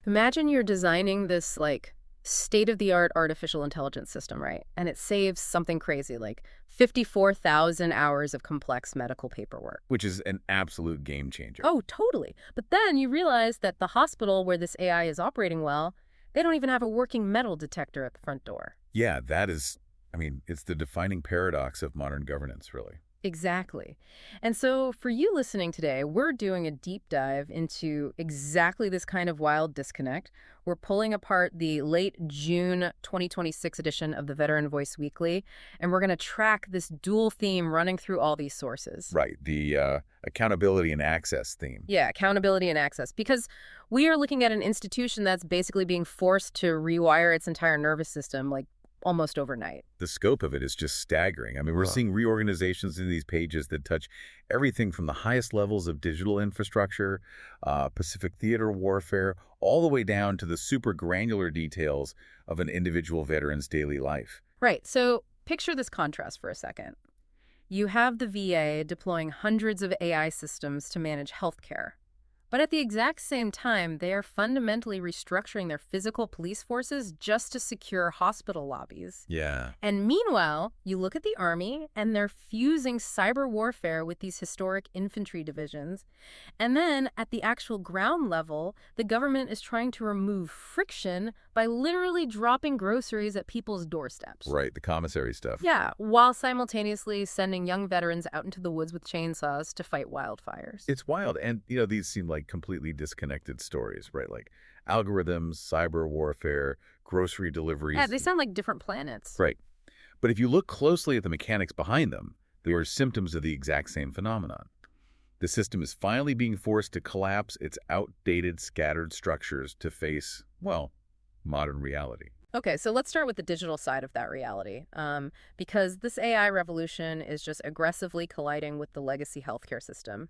Imagine you're designing this, like, state-of-the-art artificial intelligence system, right? And it saves something crazy, like 54,000 hours of complex medical paperwork. Which is an absolute game changer. Oh, totally. But then you realize that the hospital where this AI is operating well, they don't even have a working metal detector at the front door. Yeah, that is, it's the defining paradox of modern governance, really. Exactly. And so for you listening today, we're doing a deep dive into exactly this kind of wild disconnect. We're pulling apart the late June 2026 edition of the Veteran Voice Weekly, and we're going to track this dual theme running through all these sources. Right, the accountability and access theme. Yeah, accountability and access, because we are looking at an institution that's basically being forced to rewire its entire nervous system, like, almost overnight. The scope of it is just staggering. We're seeing reorganizations in these pages that touch everything from the highest levels of digital infrastructure, Pacific theater warfare, all the way down to the super granular details of an individual veteran's daily life. Right. So picture this contrast for a second. You have the VA deploying hundreds of AI systems to manage healthcare. But at the exact same time, they are fundamentally restructuring their physical police forces just to secure hospital lobbies. Yeah. And meanwhile, you look at the Army, and they're fusing cyber warfare with these historic infantry divisions. And then, at the actual ground level, the government is trying to remove friction by literally dropping groceries at people's doorsteps. Right, the commissary stuff. Yeah, while simultaneously sending young veterans out into the woods with chainsaws to fight wildfires. It's wild. And, these seem like completely disconnected stories, right? Like algorithms, cyber warfare, grocery deliveries. Yeah, they sound like different planets. Right. But if you look closely at the mechanics behind them, they are symptoms of the exact same phenomenon. The system is finally being forced to collapse its outdated, scattered structures to face, well, modern reality. Okay, so let's start with the digital side of that reality, because this AI revolution is just aggressively colliding with the legacy healthcare system.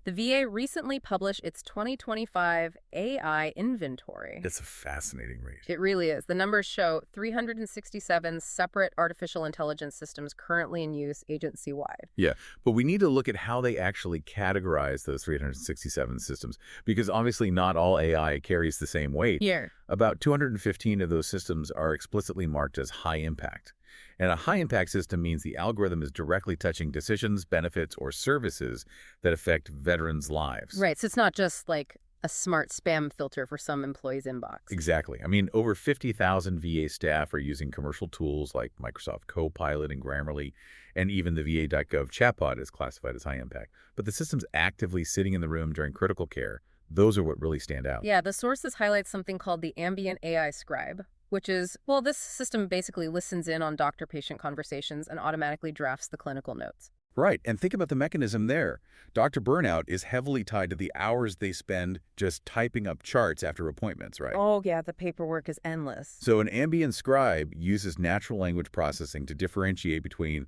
The VA recently published its 2025 AI inventory. It's a fascinating rate. It really is. The numbers show 367 separate artificial intelligence systems currently in use agency-wide. Yeah, but we need to look at how they actually categorize those 367 systems, because obviously not all AI carries the same weight. Yeah. About 215 of those systems are explicitly marked as high impact. And a high-impact system means the algorithm is directly touching decisions, benefits, or services that affect veterans' lives. Right, so it's not just like a smart spam filter for some employee's inbox. Exactly. Over 50,000 VA staff are using commercial tools like Microsoft Copilot and Grammarly, and even the VA.gov chatbot is classified as high impact. But the system's actively sitting in the room during critical care. Those are what really stand out. Yeah, the sources highlight something called the ambient AI scribe, which is, well, this system basically listens in on doctor-patient conversations and automatically drafts the clinical notes. Right, and think about the mechanism there. Doctor burnout is heavily tied to the hours they spend just typing up charts after appointments, right? Oh, yeah, the paperwork is endless. So an ambient scribe uses natural language processing to differentiate between,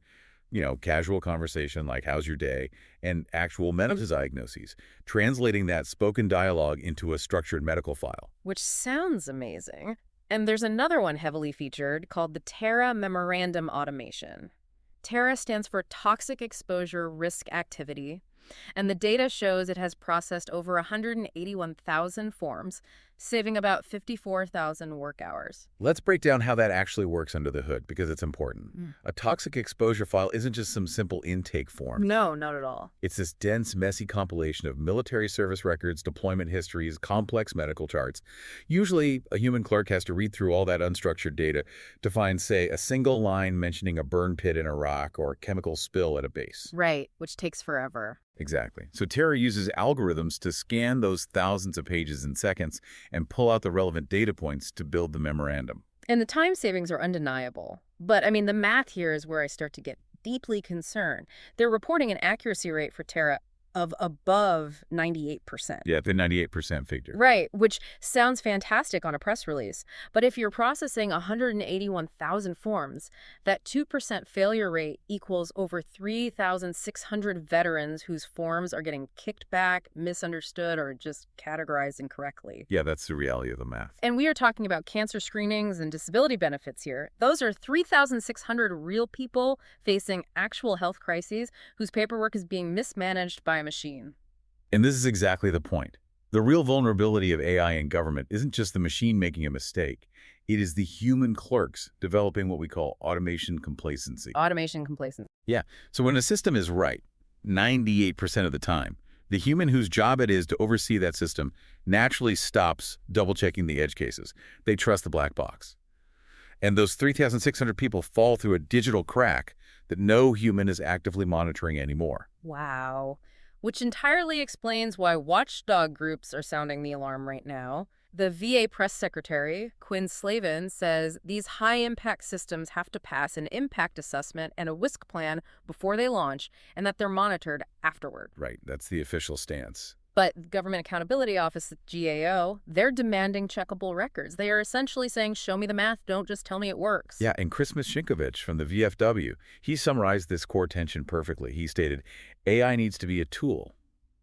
casual conversation like, how's your day, and actual medical diagnoses, translating that spoken dialogue into a structured medical file. Which sounds amazing. And there's another one heavily featured called the TERRA Memorandum Automation. TERRA stands for Toxic Exposure Risk Activity, and the data shows it has processed over 181,000 forms, saving about 54,000 work hours. Let's break down how that actually works under the hood, because it's important. A toxic exposure file isn't just some simple intake form. No, not at all. It's this dense, messy compilation of military service records, deployment histories, complex medical charts. Usually, a human clerk has to read through all that unstructured data to find, say, a single line mentioning a burn pit in Iraq or a chemical spill at a base. Right, which takes forever. Exactly. So Terra uses algorithms to scan those thousands of pages in seconds and pull out the relevant data points to build the memorandum. And the time savings are undeniable. But, the math here is where I start to get deeply concerned. They're reporting an accuracy rate for Terra of above 98%. Yeah, the 98% figure. Right, which sounds fantastic on a press release. But if you're processing 181,000 forms, that 2% failure rate equals over 3,600 veterans whose forms are getting kicked back, misunderstood, or just categorized incorrectly. Yeah, that's the reality of the math. And we are talking about cancer screenings and disability benefits here. Those are 3,600 real people facing actual health crises whose paperwork is being mismanaged by a machine. And this is exactly the point. The real vulnerability of AI in government isn't just the machine making a mistake. It is the human clerks developing what we call automation complacency. Automation complacency. Yeah, so when a system is right, 98% of the time, the human whose job it is to oversee that system naturally stops double-checking the edge cases. They trust the black box. And those 3,600 people fall through a digital crack that no human is actively monitoring anymore. Wow. Which entirely explains why watchdog groups are sounding the alarm right now. The VA press secretary, Quinn Slavin, says these high-impact systems have to pass an impact assessment and a WISC plan before they launch, and that they're monitored afterward. Right, that's the official stance. But Government Accountability Office, GAO, they're demanding checkable records. They are essentially saying, show me the math, don't just tell me it works. Yeah, and Chris Mishinkovich from the VFW, he summarized this core tension perfectly. He stated, AI needs to be a tool,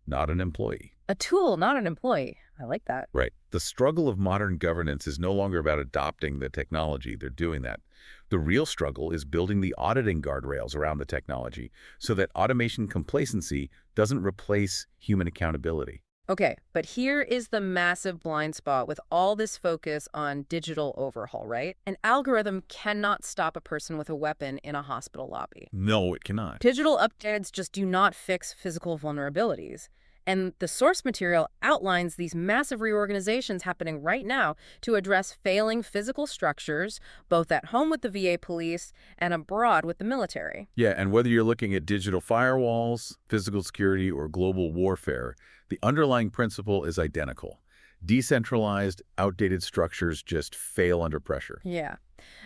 not an employee. A tool, not an employee. I like that. Right. The struggle of modern governance is no longer about adopting the technology. They're doing that. The real struggle is building the auditing guardrails around the technology so that automation complacency doesn't replace human accountability. Okay, but here is the massive blind spot with all this focus on digital overhaul, right? An algorithm cannot stop a person with a weapon in a hospital lobby. No, it cannot. Digital updates just do not fix physical vulnerabilities. And the source material outlines these massive reorganizations happening right now to address failing physical structures, both at home with the VA police and abroad with the military. Yeah, and whether you're looking at digital firewalls, physical security, or global warfare, the underlying principle is identical. Decentralized, outdated structures just fail under pressure. Yeah.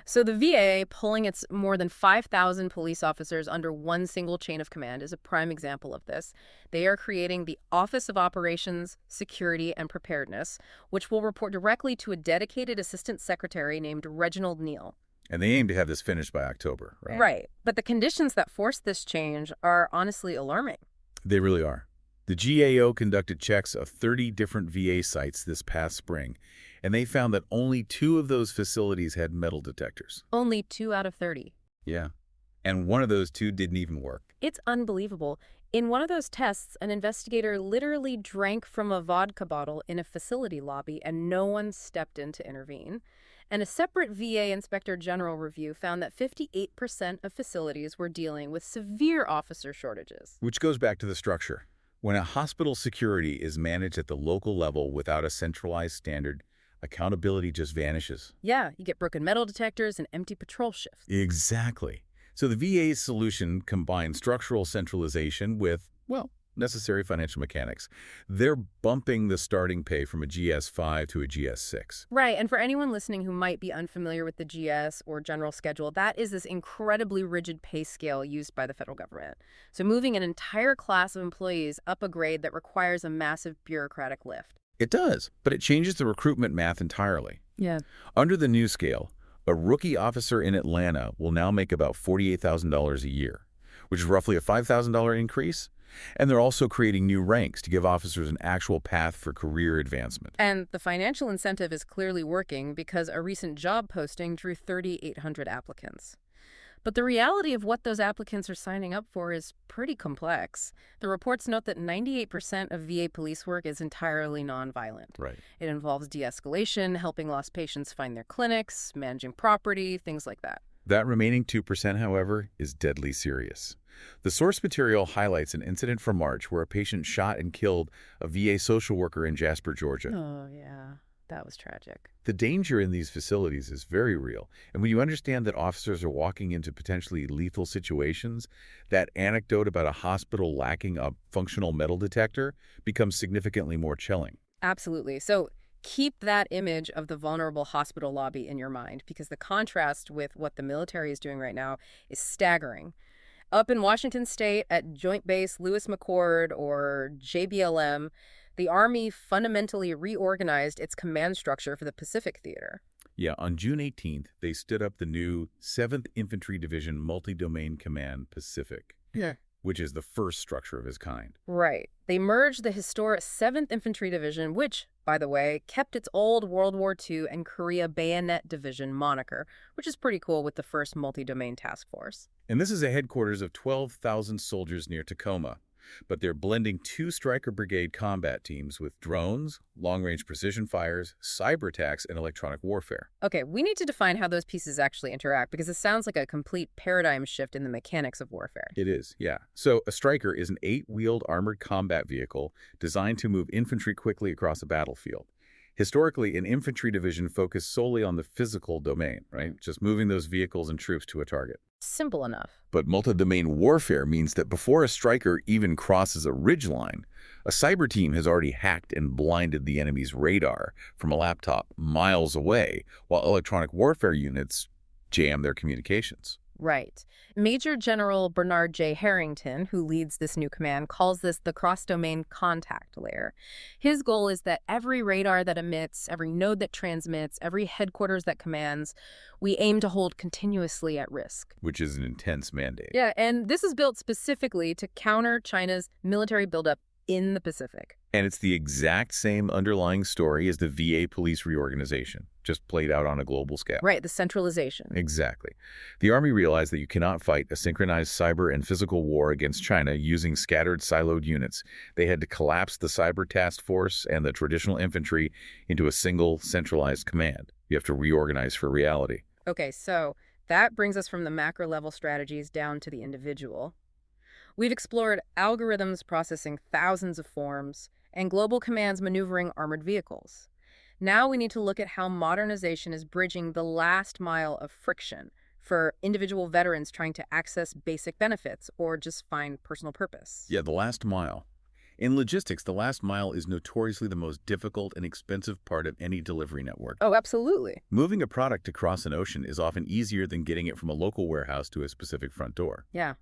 So the VA pulling its more than 5,000 police officers under one single chain of command is a prime example of this. They are creating the Office of Operations, Security, and Preparedness, which will report directly to a dedicated assistant secretary named Reginald Neal. And they aim to have this finished by October, right? Right. But the conditions that force this change are honestly alarming. They really are. The GAO conducted checks of 30 different VA sites this past spring, and they found that only 2 of those facilities had metal detectors. Only 2 out of 30. Yeah. And one of those 2 didn't even work. It's unbelievable. In one of those tests, an investigator literally drank from a vodka bottle in a facility lobby, and no one stepped in to intervene. And a separate VA Inspector General review found that 58% of facilities were dealing with severe officer shortages. Which goes back to the structure. When a hospital security is managed at the local level without a centralized standard, accountability just vanishes. Yeah, you get broken metal detectors and empty patrol shifts. Exactly. So the VA's solution combines structural centralization with, well, necessary financial mechanics. They're bumping the starting pay from a GS-5 to a GS-6. Right, and for anyone listening who might be unfamiliar with the GS or general schedule, that is this incredibly rigid pay scale used by the federal government. So moving an entire class of employees up a grade that requires a massive bureaucratic lift. It does, but it changes the recruitment math entirely. Yeah. Under the new scale, a rookie officer in Atlanta will now make about $48,000 a year, which is roughly a $5,000 increase. And they're also creating new ranks to give officers an actual path for career advancement. And the financial incentive is clearly working because a recent job posting drew 3,800 applicants. But the reality of what those applicants are signing up for is pretty complex. The reports note that 98% of VA police work is entirely nonviolent. Right. It involves de-escalation, helping lost patients find their clinics, managing property, things like that. That remaining 2%, however, is deadly serious. The source material highlights an incident from March where a patient shot and killed a VA social worker in Jasper, Georgia. Oh, yeah. That was tragic. The danger in these facilities is very real. And when you understand that officers are walking into potentially lethal situations, that anecdote about a hospital lacking a functional metal detector becomes significantly more chilling. Absolutely. So keep that image of the vulnerable hospital lobby in your mind, because the contrast with what the military is doing right now is staggering. Up in Washington State at Joint Base Lewis-McChord, or JBLM, the Army fundamentally reorganized its command structure for the Pacific Theater. Yeah, on June 18th, they stood up the new 7th Infantry Division Multi-Domain Command Pacific, which is the first structure of its kind. Right. They merged the historic 7th Infantry Division, which, by the way, kept its old World War II and Korea Bayonet Division moniker, which is pretty cool with the 1st Multi-Domain Task Force. And this is a headquarters of 12,000 soldiers near Tacoma. but they're blending two Stryker Brigade combat teams with drones, long-range precision fires, cyber attacks, and electronic warfare. Okay, we need to define how those pieces actually interact because it sounds like a complete paradigm shift in the mechanics of warfare. It is, yeah. So a Stryker is an 8-wheeled armored combat vehicle designed to move infantry quickly across a battlefield. Historically, an infantry division focused solely on the physical domain, right? Just moving those vehicles and troops to a target. Simple enough. But multi-domain warfare means that before a Stryker even crosses a ridgeline, a cyber team has already hacked and blinded the enemy's radar from a laptop miles away, while electronic warfare units jam their communications. Right. Major General Bernard J. Harrington, who leads this new command, calls this the cross-domain contact layer. His goal is that every radar that emits, every node that transmits, every headquarters that commands, we aim to hold continuously at risk. Which is an intense mandate. Yeah, and this is built specifically to counter China's military buildup in the Pacific. And it's the exact same underlying story as the VA police reorganization, just played out on a global scale. Right, the centralization. Exactly. The Army realized that you cannot fight a synchronized cyber and physical war against China using scattered, siloed units. They had to collapse the cyber task force and the traditional infantry into a single, centralized command. You have to reorganize for reality. Okay, so that brings us from the macro-level strategies down to the individual. We've explored algorithms processing thousands of forms and global commands maneuvering armored vehicles. Now we need to look at how modernization is bridging the last mile of friction for individual veterans trying to access basic benefits or just find personal purpose. Yeah, the last mile. In logistics, the last mile is notoriously the most difficult and expensive part of any delivery network. Oh, absolutely. Moving a product across an ocean is often easier than getting it from a local warehouse to a specific front door. Yeah.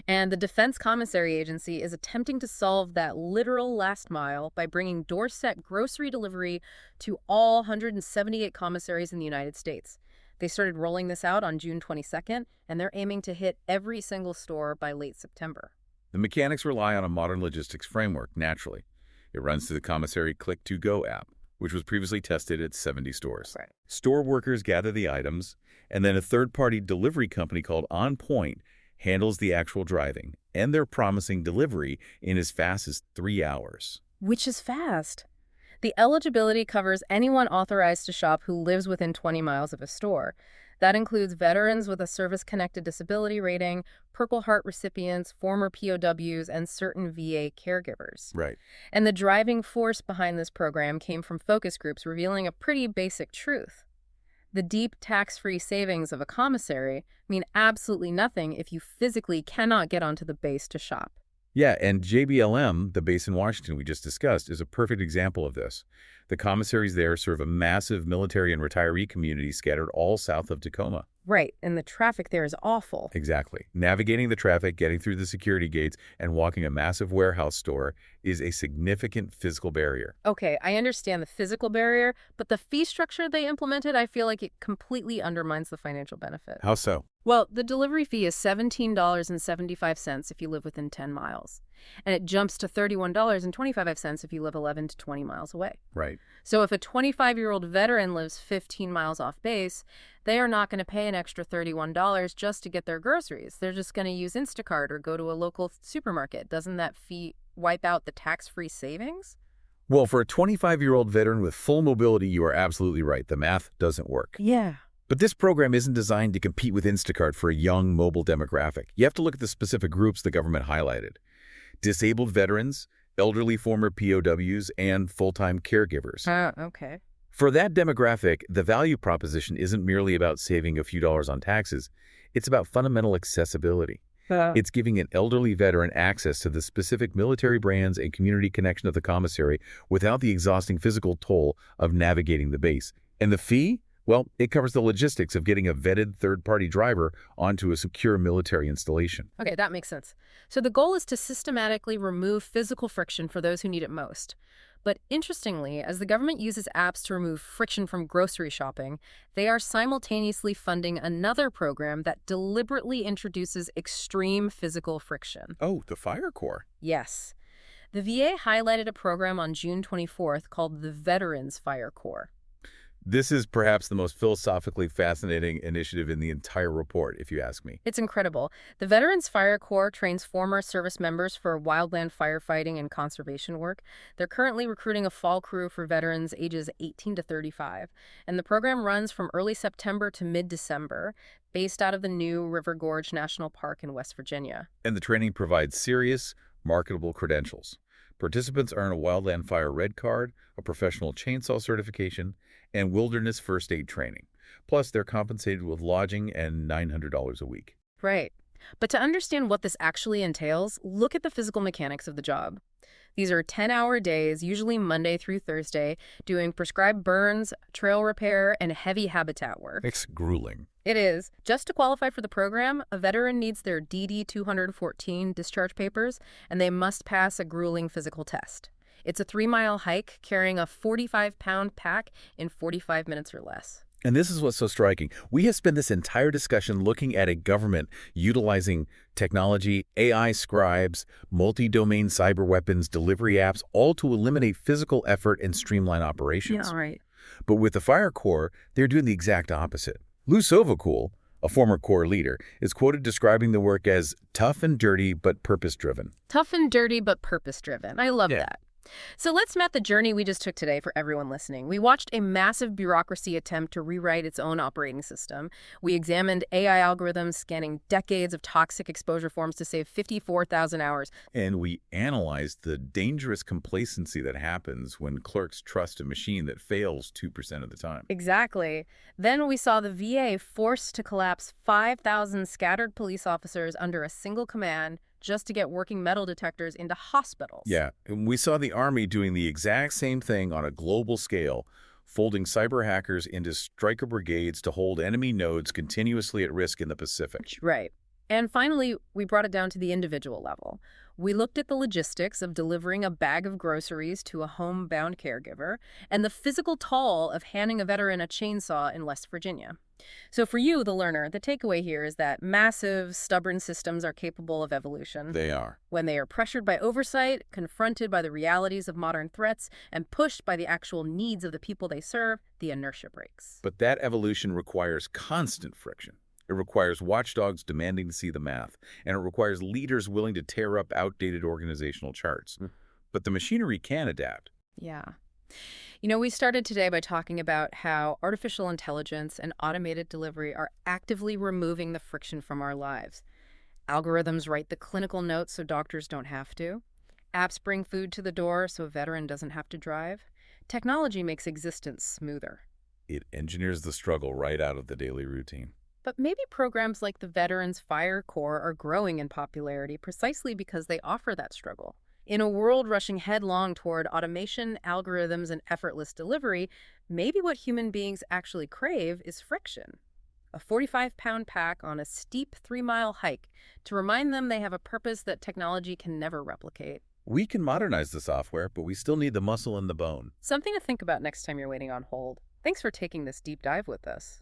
And the Defense Commissary Agency is attempting to solve that literal last mile by bringing doorstep grocery delivery to all 178 commissaries in the United States. They started rolling this out on June 22nd, and they're aiming to hit every single store by late September. The mechanics rely on a modern logistics framework, naturally. It runs through the Commissary Click-to-Go app, which was previously tested at 70 stores. Right. Store workers gather the items, and then a third-party delivery company called On Point handles the actual driving, and they're promising delivery in as fast as 3 hours. Which is fast. The eligibility covers anyone authorized to shop who lives within 20 miles of a store. That includes veterans with a service-connected disability rating, Purple Heart recipients, former POWs, and certain VA caregivers. Right. And the driving force behind this program came from focus groups revealing a pretty basic truth. The deep tax-free savings of a commissary mean absolutely nothing if you physically cannot get onto the base to shop. Yeah, and JBLM, the base in Washington we just discussed, is a perfect example of this. The commissaries there serve a massive military and retiree community scattered all south of Tacoma. Right, and the traffic there is awful. Exactly. Navigating the traffic, getting through the security gates, and walking a massive warehouse store is a significant physical barrier. Okay, I understand the physical barrier, but the fee structure they implemented, I feel like it completely undermines the financial benefit. How so? Well, the delivery fee is $17.75 if you live within 10 miles, and it jumps to $31.25 if you live 11 to 20 miles away. Right. So if a 25-year-old veteran lives 15 miles off base, they are not going to pay an extra $31 just to get their groceries. They're just going to use Instacart or go to a local supermarket. Doesn't that fee wipe out the tax-free savings? Well, for a 25-year-old veteran with full mobility, you are absolutely right. The math doesn't work. Yeah. But this program isn't designed to compete with Instacart for a young, mobile demographic. You have to look at the specific groups the government highlighted. Disabled veterans, elderly former POWs, and full-time caregivers. Okay. For that demographic, the value proposition isn't merely about saving a few dollars on taxes. It's about fundamental accessibility. It's giving an elderly veteran access to the specific military brands and community connection of the commissary without the exhausting physical toll of navigating the base. And the fee? Well, it covers the logistics of getting a vetted third-party driver onto a secure military installation. Okay, that makes sense. So the goal is to systematically remove physical friction for those who need it most. But interestingly, as the government uses apps to remove friction from grocery shopping, they are simultaneously funding another program that deliberately introduces extreme physical friction. Oh, the Fire Corps. Yes. The VA highlighted a program on June 24th called the Veterans Fire Corps. This is perhaps the most philosophically fascinating initiative in the entire report, if you ask me. It's incredible. The Veterans Fire Corps trains former service members for wildland firefighting and conservation work. They're currently recruiting a fall crew for veterans ages 18 to 35, and the program runs from early September to mid-December, based out of the new River Gorge National Park in West Virginia. And the training provides serious, marketable credentials. Participants earn a Wildland Fire Red Card, a professional chainsaw certification, and wilderness first aid training. Plus, they're compensated with lodging and $900 a week. Right. But to understand what this actually entails, look at the physical mechanics of the job. These are 10-hour days, usually Monday through Thursday, doing prescribed burns, trail repair, and heavy habitat work. It's grueling. It is. Just to qualify for the program, a veteran needs their DD-214 discharge papers, and they must pass a grueling physical test. It's a 3-mile hike carrying a 45-pound pack in 45 minutes or less. And this is what's so striking. We have spent this entire discussion looking at a government utilizing technology, AI scribes, multi-domain cyber weapons, delivery apps, all to eliminate physical effort and streamline operations. Yeah, right. But with the Fire Corps, they're doing the exact opposite. Lou Sovacool, a former Corps leader, is quoted describing the work as tough and dirty but purpose-driven. Tough and dirty but purpose-driven. I love that. So let's map the journey we just took today for everyone listening. We watched a massive bureaucracy attempt to rewrite its own operating system. We examined AI algorithms scanning decades of toxic exposure forms to save 54,000 hours. And we analyzed the dangerous complacency that happens when clerks trust a machine that fails 2% of the time. Exactly. Then we saw the VA forced to collapse 5,000 scattered police officers under a single command just to get working metal detectors into hospitals. Yeah, and we saw the Army doing the exact same thing on a global scale, folding cyber hackers into striker brigades to hold enemy nodes continuously at risk in the Pacific. Right. And finally, we brought it down to the individual level. We looked at the logistics of delivering a bag of groceries to a homebound caregiver and the physical toll of handing a veteran a chainsaw in West Virginia. So for you, the learner, the takeaway here is that massive, stubborn systems are capable of evolution. They are. When they are pressured by oversight, confronted by the realities of modern threats, and pushed by the actual needs of the people they serve, the inertia breaks. But that evolution requires constant friction. It requires watchdogs demanding to see the math, and it requires leaders willing to tear up outdated organizational charts. But the machinery can adapt. Yeah. You know, we started today by talking about how artificial intelligence and automated delivery are actively removing the friction from our lives. Algorithms write the clinical notes so doctors don't have to. Apps bring food to the door so a veteran doesn't have to drive. Technology makes existence smoother. It engineers the struggle right out of the daily routine. But maybe programs like the Veterans Fire Corps are growing in popularity precisely because they offer that struggle. In a world rushing headlong toward automation, algorithms, and effortless delivery, maybe what human beings actually crave is friction. A 45-pound pack on a steep 3-mile hike to remind them they have a purpose that technology can never replicate. We can modernize the software, but we still need the muscle and the bone. Something to think about next time you're waiting on hold. Thanks for taking this deep dive with us.